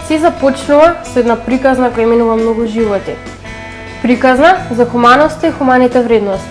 Се започнува со една приказна која именува многу животи. Приказна за хуманоста и хуманите вредности.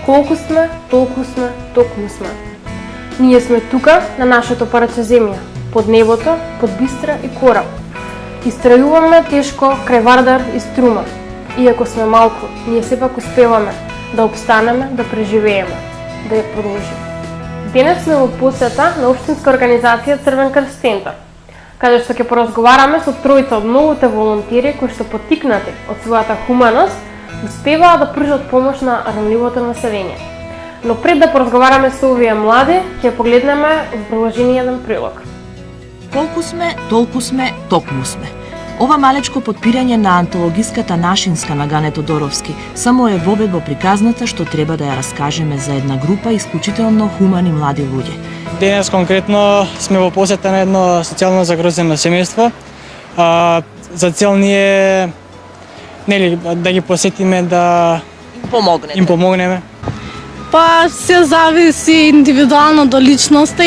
Колку сме, толку сме, токму сме. Ние сме тука, на нашето парче земја, под небото, под бистра и кораб. Истрајуваме тешко крај вардар и струма. Иако сме малку, ние сепак успеваме да обстанеме, да преживееме, да ја продолжиме. Денес сме во посета на општинска организација Црвен крст центар, каде што ќе поразговараме со тројца од многуте волонтери кои што поттикнати од својата хуманост успеваат да пружат помош на ранливото население. Но пред да поразговараме со овие млади, ќе погледнеме во приложение еден прилог. Колку сме, толку сме, токму сме. Ова малечко подпирање на антологиската Нашинска на Гане Тодоровски само е вобед во приказната што треба да ја раскажеме за една група исклучително хумани млади луѓе. Денес конкретно сме во посета на едно социјално загрозено семејство. За цел ни е да ги посетиме, да им помогнеме. Па се зависи индивидуално до личноста,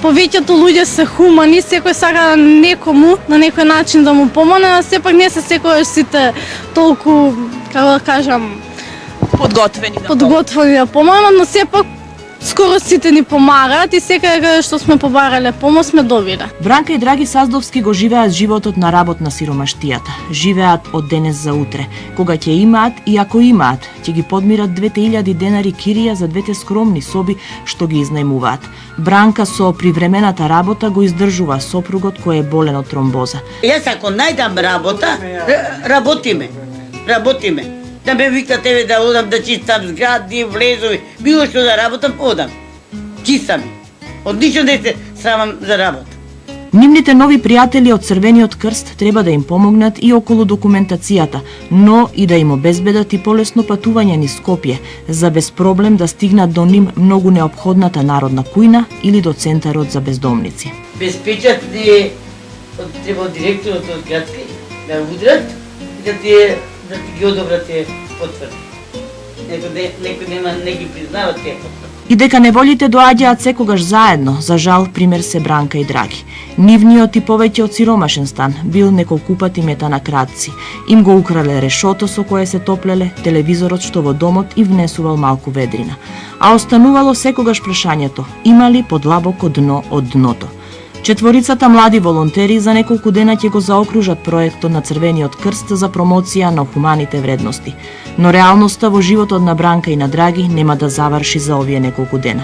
повеќето луѓе се хумани, секој сака некому на некој начин да му помогне, а сепак не се секојаш сите толку, како да кажам, подготвени да помогнат, но сепак скоро сите ни помагаат и секаде што сме побарале помош сме добиле. Бранка и Драги Саздовски го живеат животот на работ на сиромаштијата. Живеат од денес за утре. Кога ќе имаат и ако имаат, ќе ги подмират 2000 денари кирија за двете скромни соби што ги изнајмуваат. Бранка со привремената работа го издржува сопругот кој е болен од тромбоза. Јас ако најдам работа, работиме. Да ме викнат тебе да одам да чистам згради, влезови, било што да работам, одам. Чистам. Одлично да се срамам за работа. Нивните нови пријатели од Црвениот крст треба да им помогнат и околу документацијата, но и да им обезбедат и полесно патување низ Скопје, за без проблем да стигнат до ним многу неопходната народна кујна или до центарот за бездомници. Без печат не треба од директорот од градски да удрат и да ти ги одобрат тие потврди. Некој не ги признава тие потврди. И дека неволите доаѓаат секогаш заедно, за жал пример се Бранка и Драги. Нивниот и повеќе од сиромашен стан бил неколку пати мета на кратци. Им го украле решото со кое се топлеле, телевизорот што во домот и внесувал малку ведрина. А останувало секогаш прашањето, има ли подлабоко дно од дното? Четворицата млади волонтери за неколку дена ќе го заокружат проектот на Црвениот крст за промоција на хуманите вредности. Но реалноста во животот на Бранка и на Драги нема да заврши за овие неколку дена.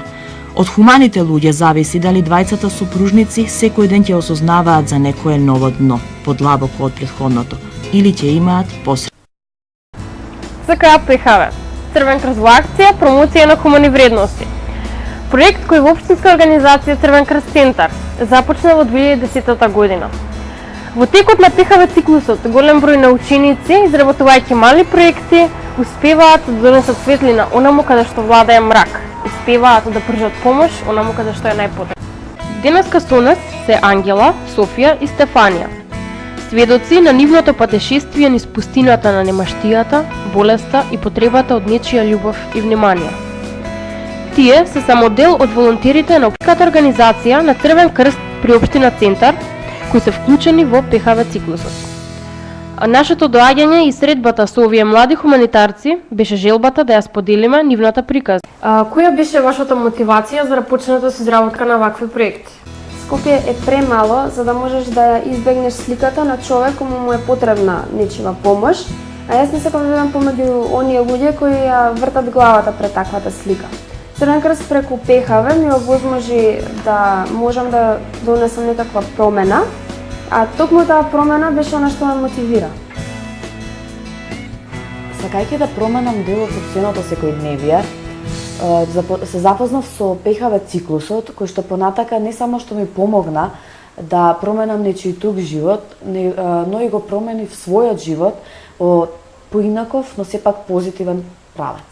Од хуманите луѓе зависи дали двајцата супружници секој ден ќе осознаваат за некое ново дно, подлабоко од претходното, или ќе имаат посред. За крај ПХВ. Црвен крст во акција, промоција на хумани вредности. Проект кој во општинска организација Црвен крст центар започна во 2010 година. Во текот на ПХВ циклусот, голем број на ученици, изработувајќи мали проекти, успеваат да донесат светлина онаму каде што владее мрак. Успеваат да пружат помош онаму каде што е најпотребно. Денеска со нас се Ангела, Софија и Стефанија. Сведоци на нивното патешествие низ пустината на немаштијата, болеста и потребата од нечија љубов и внимание. Тие се само дел од волонтерите на општинската организација на Црвен крст при општина Центар, кои се вклучени во ПХВ циклусот. Нашето доаѓање и средбата со овие млади хуманитарци беше желбата да ја споделиме нивната приказна. Која беше вашата мотивација за да почнете со изработка на вакви проекти? Скопје е премало за да можеш да ја избегнеш сликата на човек кому му е потребна нечива помош, а јас не сакам да бидам помеѓу оние луѓе кои ја вртат главата пред таквата слика. Црвен крст преку ПХВ ми овозможи да можам да донесам некаква промена, а токму таа промена беше она што ме мотивира. Сакајќи да променам дел од сопственото секојдневие, се запознав со ПХВ циклусот, кој што понатака не само што ми помогна да променам нечиј тук живот, но и го променив својот живот во поинаков, но сепак позитивен правец.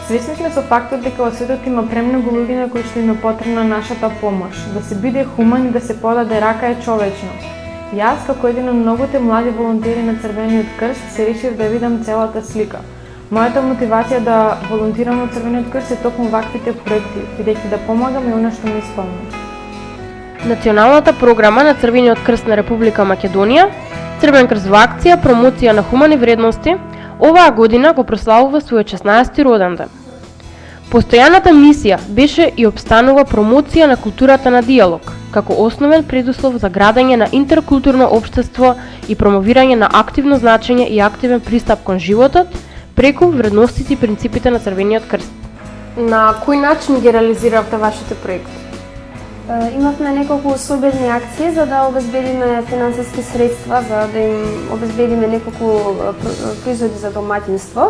Свесни сме со фактот дека во светот има премногу луѓе на кои што им е потребна нашата помош. Да се биде хуман и да се подаде рака е човечно. Јас, како един од многуте млади волонтери на Црвениот крст, се решив да видам целата слика. Мојата мотивација да волонтирам во Црвениот крст е токму ваквите проекти, бидејќи да помагам е она што ми исполнува. Националната програма на Црвениот крст на Република Македонија, Црвен крст во акција, промоција на хумани вредности, оваа година го прославува својот 16-ти роденден. Постојаната мисија беше и обстанува промоција на културата на диалог, како основен предуслов за градење на интеркултурно општество и промовирање на активно значење и активен пристап кон животот преку вредностите и принципите на Црвениот крст. На кој начин ги реализиравте вашите проекти? Имавме неколку слободни акции за да обезбедиме финансиски средства, за да им обезбедиме неколку производи за домаќинство.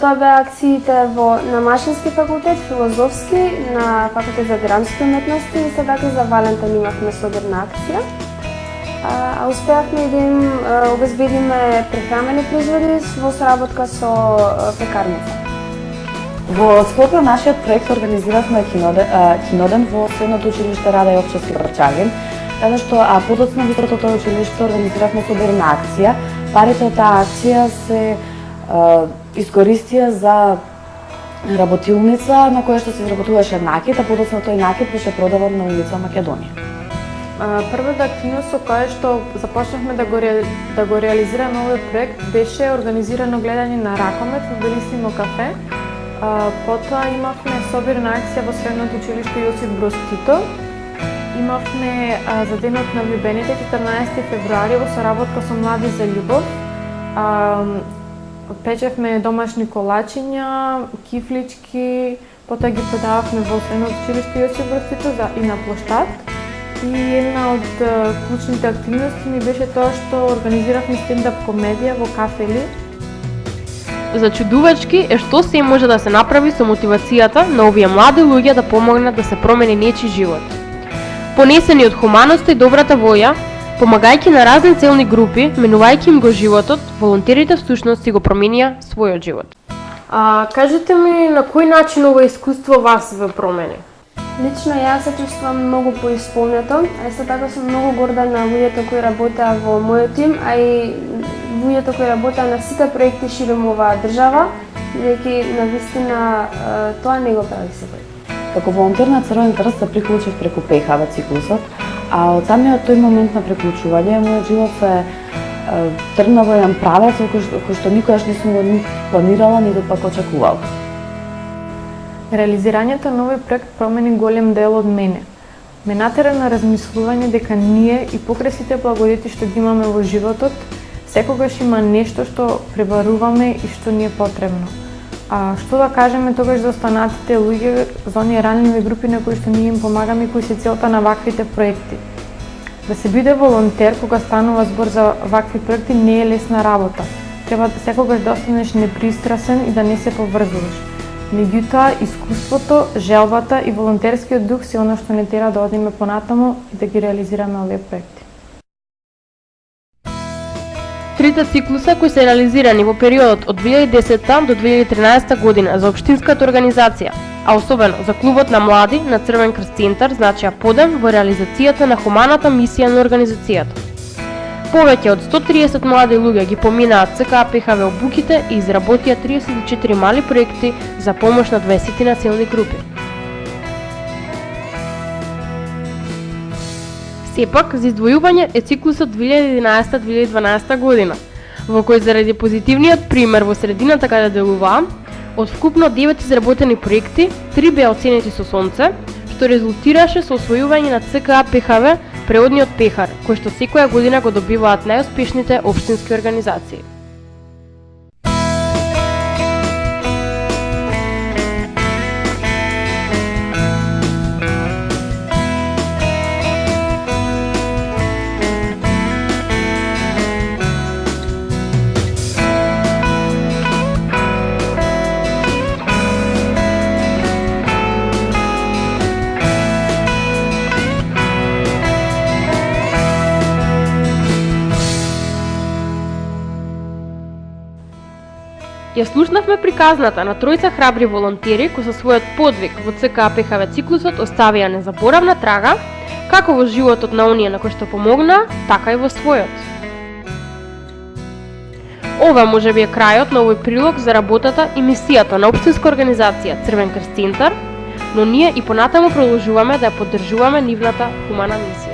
Тоа беа акциите на Машински факултет, Филозофски, на Факултет за драмски уметности и така за Валентин имавме слободна акција. А успеавме и да им обезбедиме прехрамени производи во соработка со пекарница. Во склоп на нашиот проект организиравме киноден во Средното училиште Рада Јовчевски Брчагин, каде што подоцна во истото училиште организиравме слободна акција. Парите од таа акција се искористија за работилница на која што се изработуваше накит, а подоцна тој накит беше продаван на улица Македонија. Првата активност со која што започнавме да го реализираме овој проект беше организирано гледање на ракомет во Белисимо кафе. Потоа имавме собирна акција во Средното училиште Јосип Броз Тито. Имавме за денот на влюбените 14 февруари во соработка со Млади за љубов. Печевме домашни колачиња, кифлички, потоа ги продававме во Средното училиште Јосип Броз Тито и на плоштад. И една од клучните активности ми беше тоа што организиравме стендап комедија во Кафели. Зачудувачки е што се може да се направи со мотивацијата на овие млади луѓе да помогнат да се промени нечи живот. Понесени од хуманоста и добрата воја, помагајќи на разни целни групи, менувајќи им го животот, волонтерите всушност си го променија својот живот. Кажете ми на кој начин ова искуство вас ве промени? Лично јас се чувствувам многу поисполнето, а исто така сум многу горда на луѓето кои работеа во мојот тим, а и луѓето кои работеа на сите проекти широм оваа држава, бидејќи навистина тоа не го прави секој. Како волонтер на Црвен крст се приклучив преку ПХВ циклусот, а од самиот тој момент на приклучување мојот живот се тргна во еден правец кој што никогаш не сум го ни планирала, ниту пак очекувала. Реализирањето на овој проект промени голем дел од мене. Ме натера на размислување дека ние и покрај сите благодети што ги имаме во животот, секогаш има нешто што пребаруваме и што ни е потребно. А што да кажеме тогаш за останатите луѓе, за оние ранливи групи на кои што ние им помагаме и кои се целта на ваквите проекти. Да се биде волонтер кога станува збор за вакви проекти не е лесна работа. Треба секогаш да останеш непристрасен и да не се поврзуваш. Меѓутоа, искуството, желбата и волонтерскиот дух се оно што не тера да одиме понатаму и да ги реализираме овие проекти. Трите циклуса кои се реализирани во периодот од 2010 до 2013 година за општинската организација, а особено за клубот на млади на Црвен крст центар, значија подем во реализацијата на хуманата мисија на организацијата. Повеќе од 130 млади луѓе ги поминаат ЦКА ПХВ обуките и изработија 34 мали проекти за помош на 20 населни групи. Сепак, за издвојување е циклусот 2011-2012 година, во кој заради позитивниот пример во средината каде делуваа, од вкупно 9 изработени проекти, 3 беа оценети со сонце, што резултираше со освојување на ЦКА ПХВ Преодниот пехар, кој што секоја година го добиваат најуспешните општински организации. Ја слушнавме приказната на тројца храбри волонтери кои со својот подвиг во ЦКА ПХВ циклусот оставија незаборавна трага, како во животот на оние на кои што помогнаа, така и во својот. Ова може би е крајот на овој прилог за работата и мисијата на општинска организација Црвен крст центар, но ние и понатаму продолжуваме да ја поддржуваме нивната хумана мисија.